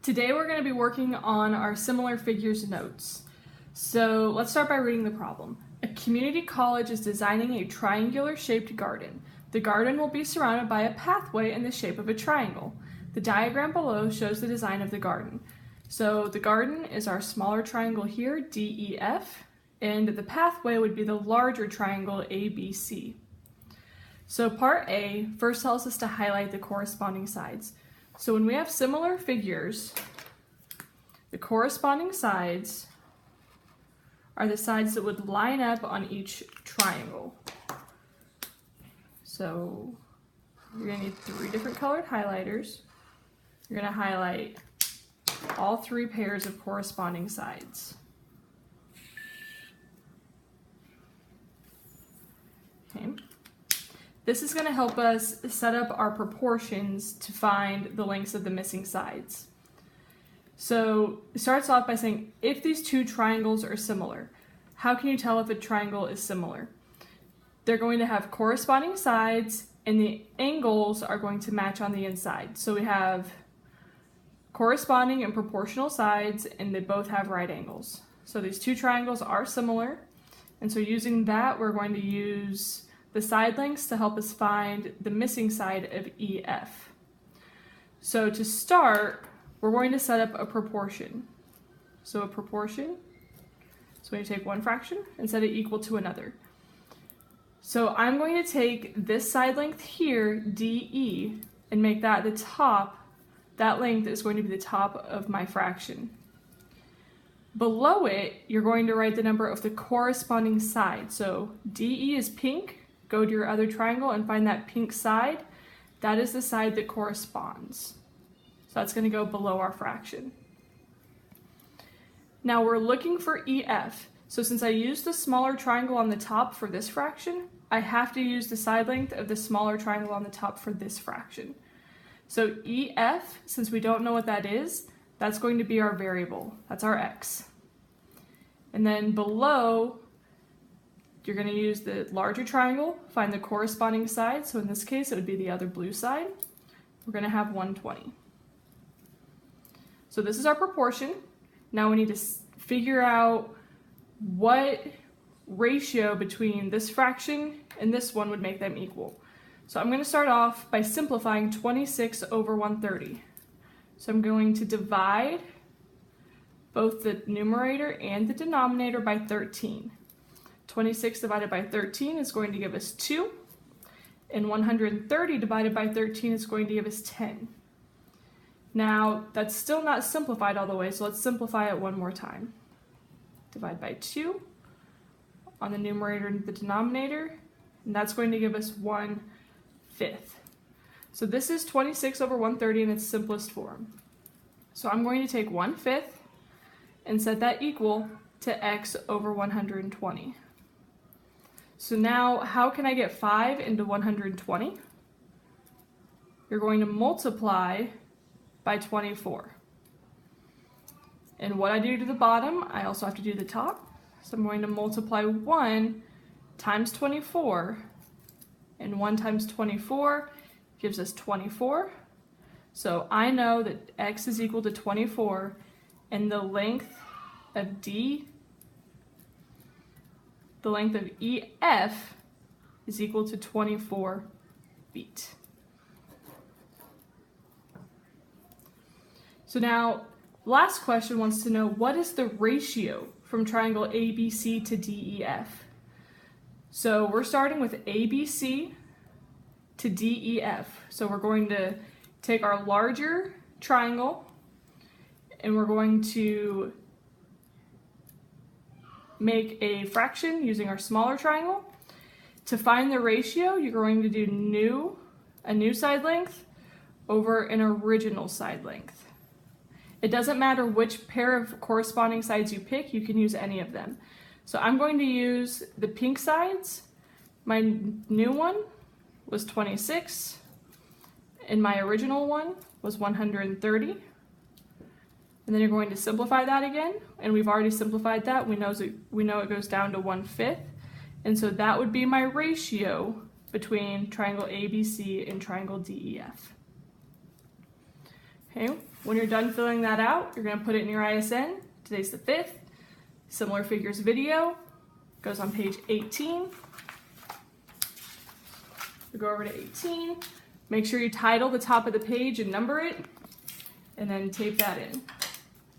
Today we're going to be working on our similar figures notes. So let's start by reading the problem. A community college is designing a triangular shaped garden. The garden will be surrounded by a pathway in the shape of a triangle. The diagram below shows the design of the garden. So the garden is our smaller triangle here, DEF, and the pathway would be the larger triangle, ABC. So part A first tells us to highlight the corresponding sides. So when we have similar figures, the corresponding sides are the sides that would line up on each triangle. So you're going to need 3 different colored highlighters. You're going to highlight all 3 pairs of corresponding sides. Okay. This is going to help us set up our proportions to find the lengths of the missing sides. So it starts off by saying, if these 2 triangles are similar, how can you tell if a triangle is similar? They're going to have corresponding sides and the angles are going to match on the inside. So we have corresponding and proportional sides and they both have right angles. So these 2 triangles are similar, and so using that we're going to use the side lengths to help us find the missing side of EF. So to start, we're going to set up a proportion. So a proportion, so we take one fraction and set it equal to another. So I'm going to take this side length here, DE, and make that the top. That length is going to be the top of my fraction. Below it, you're going to write the number of the corresponding side. So DE is pink. Go to your other triangle and find that pink side. That is the side that corresponds. So that's going to go below our fraction. Now we're looking for EF. So since I used the smaller triangle on the top for this fraction, I have to use the side length of the smaller triangle on the top for this fraction. So EF, since we don't know what that is, that's going to be our variable. That's our x. And then below, you're going to use the larger triangle, find the corresponding side. So in this case, it would be the other blue side. We're going to have 120. So this is our proportion. Now we need to figure out what ratio between this fraction and this one would make them equal. So I'm going to start off by simplifying 26 over 130. So I'm going to divide both the numerator and the denominator by 13. 26 divided by 13 is going to give us 2, and 130 divided by 13 is going to give us 10. Now, that's still not simplified all the way, so let's simplify it one more time. Divide by 2 on the numerator and the denominator, and that's going to give us 1/5. So this is 26 over 130 in its simplest form. So I'm going to take 1/5 and set that equal to x over 120. So now, how can I get 5 into 120? You're going to multiply by 24. And what I do to the bottom, I also have to do the top. So I'm going to multiply 1 times 24, and 1 times 24 gives us 24. So I know that x is equal to 24, and the length of EF is equal to 24 feet. So now, last question wants to know, what is the ratio from triangle ABC to DEF? So we're starting with ABC to DEF. So we're going to take our larger triangle and we're going to make a fraction using our smaller triangle. To find the ratio, you're going to do a new side length over an original side length. It doesn't matter which pair of corresponding sides you pick, you can use any of them. So I'm going to use the pink sides. My new one was 26, and my original one was 130. And then you're going to simplify that again, and we've already simplified that. We know it goes down to 1/5, and so that would be my ratio between triangle ABC and triangle DEF. Okay. When you're done filling that out, you're going to put it in your ISN. Today's the 5th. Similar figures video goes on page 18. We go over to 18. Make sure you title the top of the page and number it, and then tape that in.